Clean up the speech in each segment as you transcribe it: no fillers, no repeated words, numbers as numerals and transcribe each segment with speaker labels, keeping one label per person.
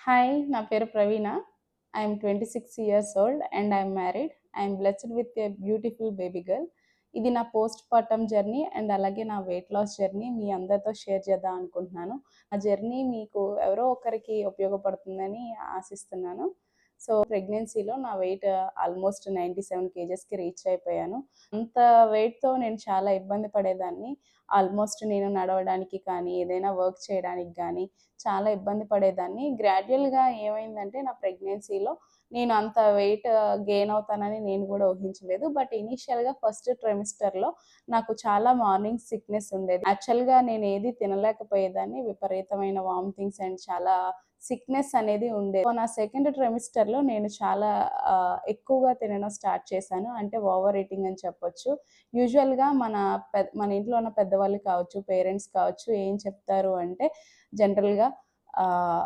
Speaker 1: Hi, నా పేరు Praveena. I'm 26 years old and I'm married. I'm blessed with a beautiful baby girl. ఇది నా post partum journey and అలాగే నా వెయిట్ లాస్ జర్నీ మీ అందరితో షేర్ చేద్దాం అనుకుంటున్నాను. ఆ జర్నీ మీకు ఎవరో ఒకరికి ఉపయోగపడుతుందని ఆశిస్తున్నాను. సో, ప్రెగ్నెన్సీలో నా వెయిట్ ఆల్మోస్ట్ 97 కేజెస్‌కి రీచ్ అయిపోయాను. అంత వెయిట్‌తో నేను చాలా ఇబ్బంది పడేదాన్ని. ఆల్మోస్ట్ నేను నడవడానికి కానీ, ఏదైనా వర్క్ చేయడానికి గానీ చాలా ఇబ్బంది పడేదాన్ని. గ్రాడ్యుయల్‌గా ఏమైందంటే నా ప్రెగ్నెన్సీలో నేను అంత వెయిట్ గెయిన్ అవుతానని నేను గూడా ఊహించలేదు. బట్ ఇనీషియల్‌గా ఫస్ట్ ట్రైమిస్టర్‌లో నాకు చాలా మార్నింగ్ సిక్‌నెస్ ఉండేది. యాక్చువల్‌గా నేను ఏది తినలేకపోయేదాన్ని. విపరీతమైన వామిటింగ్స్ అండ్ చాలా సిక్‌నెస్ అనేది ఉండేది. సో, నా సెకండ్ ట్రైమిస్టర్‌లో నేను చాలా ఎక్కువగా తినడం స్టార్ట్ చేశాను. అంటే ఓవర్ ఈటింగ్ అని చెప్పొచ్చు. యూజువల్‌గా మన ఇంట్లో ఉన్న పెద్దవాళ్ళు కావచ్చు, పేరెంట్స్ కావచ్చు ఏం చెప్తారు అంటే జనరల్‌గా ఆహ్,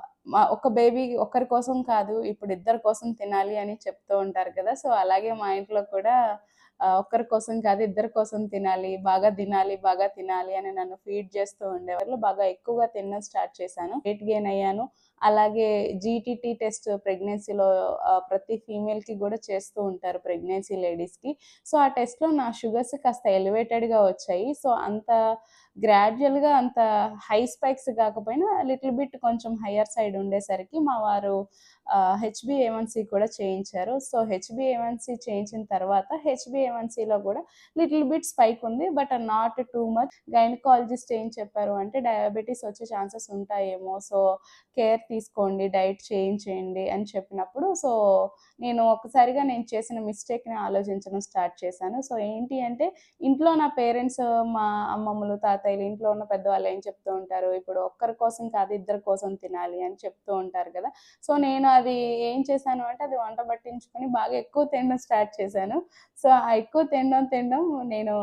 Speaker 1: ఒక బేబీ ఒక్కరి కోసం కాదు, ఇప్పుడు ఇద్దరి కోసం తినాలి అని చెప్తూ ఉంటారు కదా! సో, అలాగే మా ఇంట్లో కూడా ఒక్కరి కోసం కాదు, ఇద్దరి కోసం తినాలి, బాగా తినాలి అని నన్ను ఫీడ్ చేస్తూ ఉండేవాళ్ళు. బాగా ఎక్కువగా తినడం స్టార్ట్ చేశాను. వెయిట్ గెయిన్ అయ్యాను. అలాగే జీటీటీ టెస్ట్ ప్రెగ్నెన్సీలో ప్రతి ఫీమేల్‌కి కూడా చేస్తూ ఉంటారు ప్రెగ్నెన్సీ లేడీస్‌కి. సో, ఆ టెస్ట్‌లో నా షుగర్స్ కాస్త ఎలివేటెడ్‌గా వచ్చాయి. సో, అంత గ్రాడ్యుయల్‌గా అంత హై స్పైక్స్ కాకపోయినా లిటిల్ బిట్ కొంచెం హయ్యర్ సైడ్ ఉండేసరికి మా వారు హెచ్‌బీఏవన్సీ కూడా చేయించారు. సో, హెచ్‌బీఏవన్సీ చేయించిన తర్వాత హెచ్‌బీఏవన్సీలో కూడా లిటిల్ బిట్ స్పైక్ ఉంది. But not too much. Gynaecologist ఏం చెప్పారు అంటే డయాబెటిస్ వచ్చే ఛాన్సెస్ ఉంటాయేమో. సో, కేర్ తీసుకోండి, డైట్ చేయించేయండి అని చెప్పినప్పుడు నేను ఒక్కసారిగా నేను చేసిన మిస్టేక్‌ని ఆలోచించడం స్టార్ట్ చేశాను. సో, ఏంటి అంటే ఇంట్లో నా పేరెంట్స్, మా అమ్మమ్మలు, తాతయ్యలు ఇంట్లో ఉన్న పెద్దవాళ్ళు ఏం చెప్తూ ఉంటారు, ఇప్పుడు ఒక్కరి కోసం కాదు ఇద్దరి కోసం తినాలి అని చెప్తూ ఉంటారు కదా! సో, నేను అది ఏం చేశాను అంటే అది వంట పట్టించుకొని బాగా ఎక్కువ తినడం స్టార్ట్ చేశాను. సో, ఆ ఎక్కువ తినడం నేను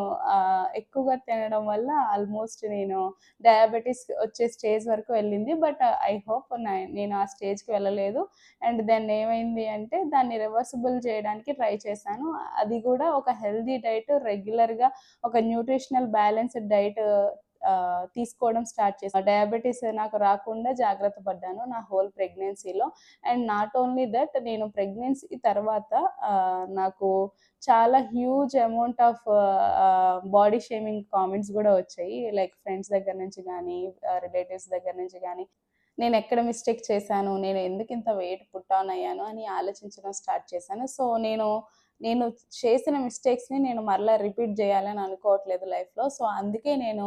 Speaker 1: ఎక్కువగా తినడం వల్ల ఆల్మోస్ట్ నేను డయాబెటిస్ వచ్చే స్టేజ్ వరకు వెళ్ళింది. బట్ ఐ హోప్ నేను ఆ స్టేజ్‌కి వెళ్ళలేదు. అండ్ దెన్ ఏమైంది అంటే దాన్ని రివర్సిబుల్ చేయడానికి ట్రై చేశాను. అది కూడా ఒక హెల్తీ డైట్ రెగ్యులర్‌గా ఒక న్యూట్రిషనల్ బ్యాలెన్స్‌డ్ డైట్ తీసుకోవడం స్టార్ట్ చేశాను. డయాబెటిస్ నాకు రాకుండా జాగ్రత్త పడ్డాను నా హోల్ ప్రెగ్నెన్సీలో. అండ్ నాట్ ఓన్లీ దట్, నేను ప్రెగ్నెన్సీ తర్వాత నాకు చాలా huge amount of body shaming comments గూడా వచ్చాయి. లైక్ ఫ్రెండ్స్ దగ్గర నుంచి గానీ, రిలేటివ్స్ దగ్గర నుంచి గానీ, నేనెక్కడ మిస్టేక్ చేశాను, నేను ఎందుకింత వెయిట్ పుట్ ఆన్ అయ్యాను అని ఆలోచించడం స్టార్ట్ చేశాను. సో, నేను చేసిన మిస్టేక్స్‌ని నేను మరలా రిపీట్ జేయాలని అనుకోవట్లేదు లైఫ్‌లో. సో, అందుకే నేను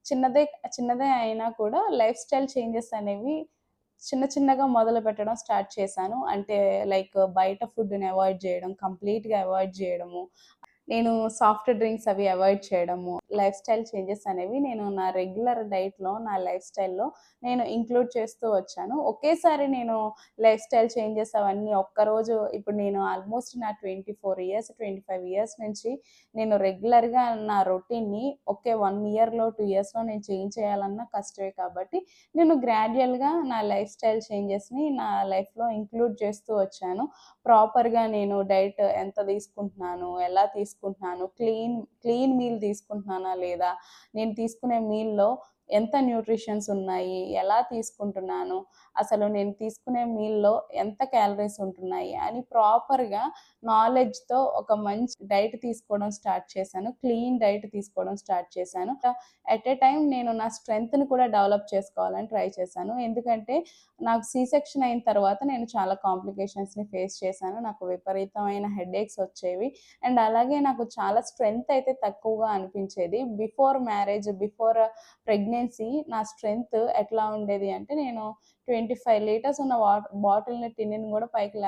Speaker 1: చిన్నదే చిన్నదే అయినా కూడా లైఫ్ స్టైల్ చేంజెస్ అనేవి చిన్నగా మొదలుపెట్టడం స్టార్ట్ చేశాను. అంటే లైక్ బయట ఫుడ్‌ని అవాయిడ్ జేయడం, కంప్లీట్‌గా అవాయిడ్ జేయడము. నేను సాఫ్ట్ డ్రింక్స్ అవి అవాయిడ్ చేయడము. లైఫ్ స్టైల్ చేంజెస్ అనేవి నేను నా రెగ్యులర్ డైట్‌లో, నా లైఫ్ స్టైల్‌లో నేను ఇంక్లూడ్ చేస్తూ వచ్చాను. ఒకేసారి నేను లైఫ్ స్టైల్ చేంజెస్ అవన్నీ ఒక్కరోజు ఇప్పుడు నేను ఆల్మోస్ట్ నా 24 ఇయర్స్, 25 ఇయర్స్ నుంచి నేను రెగ్యులర్‌గా నా రొటీన్‌ని ఒకే 1 ఇయర్‌లో, 2 ఇయర్స్‌లో నేను చేంజ్ చేయాలన్నా కష్టమే కాబట్టి, నేను గ్రాడ్యుయల్‌గా నా లైఫ్ స్టైల్ చేంజెస్‌ని నా లైఫ్‌లో ఇంక్లూడ్ చేస్తూ వచ్చాను. ప్రాపర్‌గా నేను డైట్ ఎంత తీసుకుంటున్నాను, ఎలా తీసుకుంటున్నాను, క్లీన్ మీల్ తీసుకుంటున్నానా లేదా, నేను తీసుకునే మీల్‌లో ఎంత న్యూట్రిషన్స్ ఉన్నాయి, ఎలా తీసుకుంటున్నాను, అసలు నేను తీసుకునే మీల్‌లో ఎంత క్యాలరీస్ ఉంటున్నాయి అని ప్రాపర్‌గా నాలెడ్జ్‌తో ఒక మంచి డైట్ తీసుకోవడం స్టార్ట్ చేశాను. క్లీన్ డైట్ తీసుకోవడం స్టార్ట్ చేశాను. ఎట్ ఎ టైమ్ నేను నా స్ట్రెంగ్త్‌ని కూడా డెవలప్ చేసుకోవాలని ట్రై చేశాను. ఎందుకంటే నాకు సి సెక్షన్ అయిన తర్వాత నేను చాలా కాంప్లికేషన్స్‌ని ఫేస్ చేశాను. నాకు విపరీతమైన హెడేక్స్ వచ్చేవి. అండ్ అలాగే నాకు చాలా స్ట్రెంగ్త్ అయితే తక్కువగా అనిపించేది. బిఫోర్ ప్రెగ్నెన్సీ నా స్ట్రెంగ్త్ ఎట్లా ఉండేది అంటే నేను 25 లీటర్స్ ఉన్న టిన్‌ని కూడా పైకి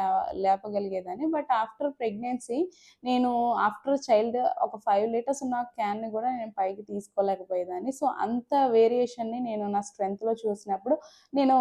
Speaker 1: లేపగలిగేదాన్ని. బట్ ఆఫ్టర్ ప్రెగ్నెన్సీ నేను ఒక 5 లీటర్స్ ఉన్న క్యాన్‌ని కూడా నేను పైకి తీసుకోలేకపోయేదాన్ని. సో, అంత వేరియేషన్‌ని నేను నా స్ట్రెంగ్త్‌లో చూసినప్పుడు నేను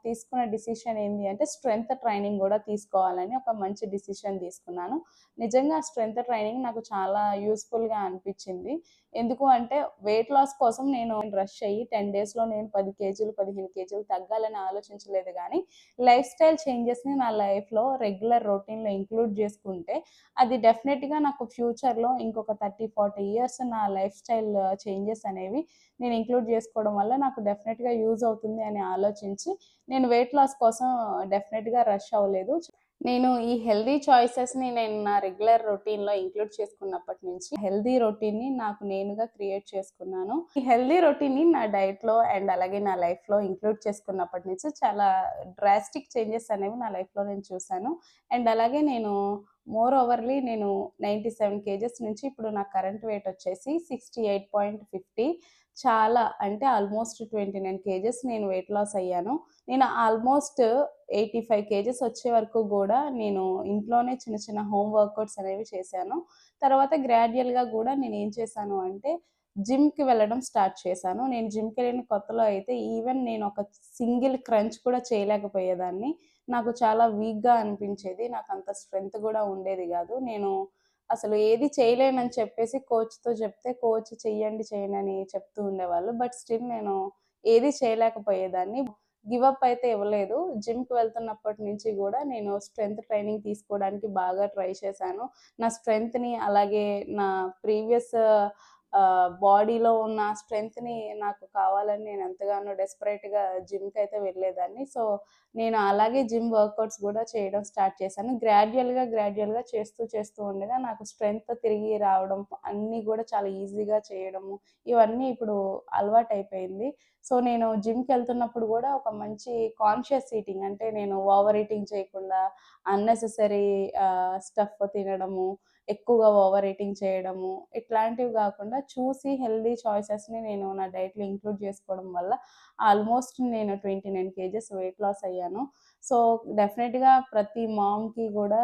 Speaker 1: తీసుకున్న డిసిషన్ ఏంది అంటే స్ట్రెంగ్త్ ట్రైనింగ్ గూడా తీసుకోవాలని ఒక మంచి డిసిషన్ తీసుకున్నాను. నిజంగా స్ట్రెంగ్త్ ట్రైనింగ్ నాకు చాలా యూజ్‌ఫుల్‌గా అనిపిచ్చింది. ఎందుకు అంటే వెయిట్ లాస్ కోసం నేను రష్ అయ్యి 10 డేస్‌లో నేను 10 కేజీలు, 15 కేజీలు తగ్గాలని ఆలోచించలేదు గానీ, లైఫ్ స్టైల్ చేంజెస్‌ని నా లైఫ్‌లో రెగ్యులర్ రొటీన్‌లో ఇంక్లూడ్ చేసుకుంటే, అది డెఫినెట్‌గా నాకు ఫ్యూచర్‌లో ఇంకొక 30, 40 ఇయర్స్ నా లైఫ్ స్టైల్ చేంజెస్ అనేవి నేను ఇంక్లూడ్ చేసుకోవడం వల్ల నాకు డెఫినెట్‌గా యూజ్ అవుతుంది అని ఆలోచించి, నేను వెయిట్ లాస్ కోసం డెఫినెట్‌గా రష్ అవ్వలేదు. నేను ఈ హెల్తీ చాయిసెస్‌ని నేను నా రెగ్యులర్ రొటీన్‌లో ఇంక్లూడ్ చేసుకున్నప్పటి నుంచి, హెల్తీ రొటీన్‌ని నాకు నేనుగా క్రియేట్ చేసుకున్నాను. ఈ హెల్తీ రొటీన్‌ని నా డైట్‌లో అండ్ అలాగే నా లైఫ్‌లో ఇంక్లూడ్ చేసుకున్నప్పటి నుంచి చాలా డ్రాస్టిక్ చేంజెస్ అనేవి నా లైఫ్‌లో నేను చూసాను. అండ్ అలాగే నేను మోర్ ఓవర్‌లీ నేను 97 కేజెస్ నుంచి ఇప్పుడు నా కరెంట్ వెయిట్ వచ్చేసి 68.50. చాలా అంటే ఆల్మోస్ట్ 29 కేజెస్ నేను వెయిట్ లాస్ అయ్యాను. నేను ఆల్మోస్ట్ 85 కేజెస్ వచ్చే వరకు గూడా నేను ఇంట్లోనే చిన్న చిన్న హోమ్ వర్కౌట్స్ అనేవి చేశాను. తర్వాత గ్రాడ్యుయల్‌గా గూడా నేనేం చేశాను అంటే జిమ్‌కి వెళ్ళడం స్టార్ట్ చేశాను. నేను జిమ్‌కెళ్ళిన కొత్తలో అయితే ఈవెన్ నేను ఒక సింగిల్ క్రంచ్ కూడా చేయలేకపోయేదాన్ని. నాకు చాలా వీక్‌గా అనిపించేది. నాకంత స్ట్రెంత్ గూడా ఉండేది గాదు. నేను అసలు ఏది చేయలేనని చెప్పేసి కోచ్‌తో చెప్తే కోచ్ చెయ్యండి, చేయండి అని చెప్తూ ఉండేవాళ్ళు. బట్ స్టిల్ నేను ఏది చేయలేకపోయేదాన్ని. గివ్ అప్ అయితే ఇవ్వలేదు. జిమ్‌కి వెళ్తున్నప్పటి నుంచి గూడా నేను స్ట్రెంత్ ట్రైనింగ్ తీసుకోవడానికి బాగా ట్రై చేశాను. నా స్ట్రెంత్‌ని అలాగే నా ప్రీవియస్ బాడీలో ఉన్న స్ట్రెంత్‌ని నాకు కావాలని నేను ఎంతగానో డెస్పరేట్‌గా జిమ్‌కైతే వెళ్ళేదాన్ని. సో, నేను అలాగే జిమ్ వర్కౌట్స్ గూడా చేయడం స్టార్ట్ చేశాను. గ్రాడ్యుయల్‌గా చేస్తూ ఉండగా నాకు స్ట్రెంత్ తిరిగి రావడం, అన్నీ గూడా చాలా ఈజీగా చేయడము, ఇవన్నీ ఇప్పుడు అలవాటయిపోయింది. సో, నేను జిమ్‌కెళ్తున్నప్పుడు గూడా ఒక మంచి కాన్షియస్ ఈటింగ్ అంటే నేను ఓవర్ ఈటింగ్ చేయకుండా అన్నెసెసరీ స్టఫ్ తినడము, ఎక్కువగా ఓవర్ ఈటింగ్ చేయడము, ఇట్లాంటివి గాకుండా చూసి హెల్తీ చాయిసెస్‌ని నేను నా డైట్‌లో ఇంక్లూడ్ చేసుకోవడం వల్ల ఆల్మోస్ట్ నేను 29 కేజెస్ వెయిట్ లాస్ అయ్యాను. సో, డెఫినెట్‌గా ప్రతి మామ్‌కి గూడా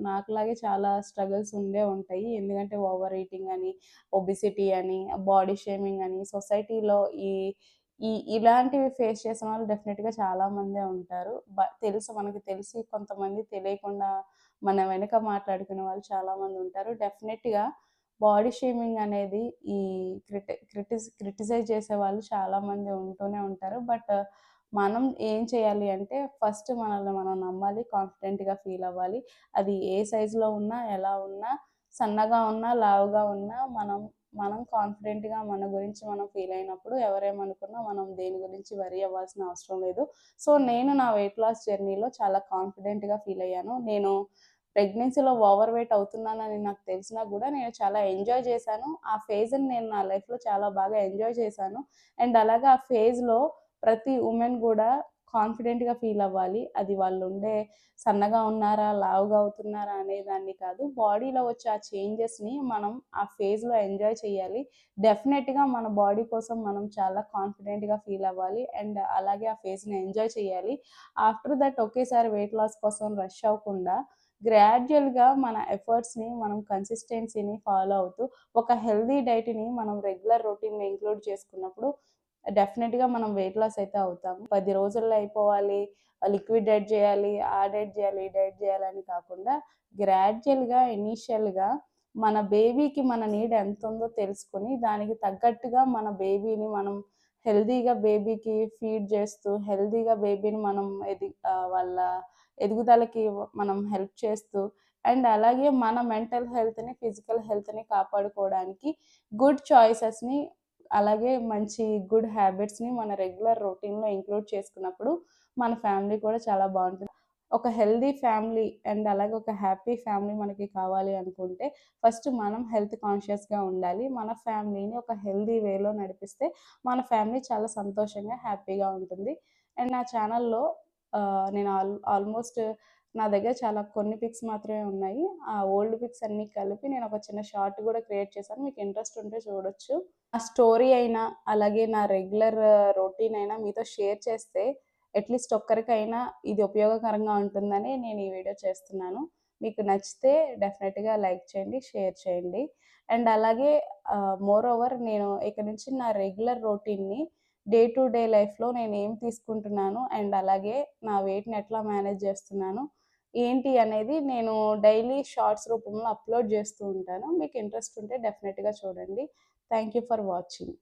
Speaker 1: నాకులాగే చాలా స్ట్రగుల్స్ ఉండే ఉంటాయి. ఎందుకంటే ఓవర్ ఈటింగ్ అని, ఒబెసిటీ అని, బాడీ షేమింగ్ అని సొసైటీలో ఈ ఈ ఇలాంటివి ఫేస్ చేసిన వాళ్ళు డెఫినెట్‌గా చాలా మందే ఉంటారు. మనకి తెలిసి కొంతమంది తెలియకుండా మన వెనక మాట్లాడుకునే వాళ్ళు చాలామంది ఉంటారు. డెఫినెట్‌గా బాడీ షేమింగ్ అనేది ఈ క్రిటిసైజ్ చేసేవాళ్ళు చాలామంది ఉంటూనే ఉంటారు. బట్ మనం ఏం చేయాలి అంటే ఫస్ట్ మనల్ని మనం నమ్మాలి. కాన్ఫిడెంట్‌గా ఫీల్ అవ్వాలి. అది ఏ సైజులో ఉన్నా, ఎలా ఉన్నా, సన్నగా ఉన్నా, లావుగా ఉన్నా మనం కాన్ఫిడెంట్‌గా మన గురించి మనం ఫీల్ అయినప్పుడు ఎవరేమనుకున్నా మనం దేని గురించి వరీ అవ్వాల్సిన అవసరం లేదు. సో, నేను నా వెయిట్ లాస్ జర్నీలో చాలా కాన్ఫిడెంట్‌గా ఫీల్ అయ్యాను. నేను ప్రెగ్నెన్సీలో ఓవర్ వెయిట్ అవుతున్నానని నాకు తెలిసినా గూడా నేను చాలా ఎంజాయ్ చేశాను. ఆ ఫేజ్‌ని నేను నా లైఫ్‌లో చాలా బాగా ఎంజాయ్ చేశాను. అండ్ అలాగే ఆ ఫేజ్‌లో ప్రతి వుమెన్ గూడా కాన్ఫిడెంట్‌గా ఫీల్ అవ్వాలి. అది వాళ్ళుండే సన్నగా ఉన్నారా, లావుగా అవుతున్నారా అనేదాన్ని కాదు. బాడీలో వచ్చే ఆ చేంజెస్‌ని మనం ఆ ఫేజ్‌లో ఎంజాయ్ చేయాలి. డెఫినెట్‌గా మన బాడీ కోసం మనం చాలా కాన్ఫిడెంట్‌గా ఫీల్ అవ్వాలి. అండ్ అలాగే ఆ ఫేజ్‌ని ఎంజాయ్ చేయాలి. ఆఫ్టర్ దట్ ఒకేసారి వెయిట్ లాస్ కోసం రష్ అవ్వకుండా గ్రాడ్యుయల్‌గా మన ఎఫర్ట్స్‌ని మనం కన్సిస్టెన్సీని ఫాలో అవుతూ ఒక హెల్తీ డైట్‌ని మనం రెగ్యులర్ రొటీన్‌లో ఇంక్లూడ్ చేసుకున్నప్పుడు డెఫినెట్‌గా మనం వెయిట్ లాస్ అయితే అవుతాము. 10 రోజుల్లో అయిపోవాలి, లిక్విడ్ డైట్ జేయాలి, ఆ డైట్ జేయాలి, ఈ డైట్ జేయాలని కాకుండా గ్రాడ్యుయల్‌గా, ఇనీషియల్‌గా మన బేబీకి మన నీడ్ ఎంతుందో తెలుసుకొని, దానికి తగ్గట్టుగా మన బేబీని మనం హెల్తీగా బేబీకి ఫీడ్ జేస్తూ, హెల్తీగా బేబీని మనం వాళ్ళ ఎదుగుదలకి మనం హెల్ప్ చేస్తూ అండ్ అలాగే మన మెంటల్ హెల్త్‌ని, ఫిజికల్ హెల్త్‌ని కాపాడుకోవడానికి గుడ్ చాయిసెస్‌ని అలాగే మంచి గుడ్ హ్యాబిట్స్‌ని మన రెగ్యులర్ రొటీన్‌లో ఇంక్లూడ్ చేసుకున్నప్పుడు మన ఫ్యామిలీ కూడా చాలా బావుంటుంది. ఒక హెల్తీ ఫ్యామిలీ అండ్ అలాగే ఒక హ్యాపీ ఫ్యామిలీ మనకి కావాలి అనుకుంటే ఫస్ట్ మనం హెల్త్ కాన్షియస్‌గా ఉండాలి. మన ఫ్యామిలీని ఒక హెల్తీ వేలో నడిపిస్తే మన ఫ్యామిలీ చాలా సంతోషంగా, హ్యాపీగా ఉంటుంది. అండ్ నా ఛానల్‌లో నేను ఆల్మోస్ట్ నా దగ్గర చాలా కొన్ని పిక్స్ మాత్రమే ఉన్నాయి. ఆ ఓల్డ్ పిక్స్ అన్నీ కలిపి నేను ఒక చిన్న షార్ట్ గూడా క్రియేట్ చేశాను. మీకు ఇంట్రెస్ట్ ఉంటే చూడొచ్చు. నా స్టోరీ అయినా, అలాగే నా రెగ్యులర్ రొటీన్ అయినా మీతో షేర్ చేస్తే అట్‌లీస్ట్ ఒక్కరికైనా ఇది ఉపయోగకరంగా ఉంటుందని నేను ఈ వీడియో చేస్తున్నాను. మీకు నచ్చితే డెఫినెట్‌గా లైక్ చేయండి, షేర్ చేయండి. అండ్ అలాగే మోర్ ఓవర్ నేను ఇక నుంచి నా రెగ్యులర్ రొటీన్‌ని డే టు డే లైఫ్‌లో నేనేం తీసుకుంటున్నాను అండ్ అలాగే నా వెయిట్‌ని ఎట్లా మేనేజ్ చేస్తున్నాను, ఏంటి అనేది నేను డైలీ షార్ట్స్ రూపంలో అప్‌లోడ్ చేస్తూ ఉంటాను. మీకు ఇంట్రెస్ట్ ఉంటే డెఫినెట్‌గా చూడండి. Thank you for watching.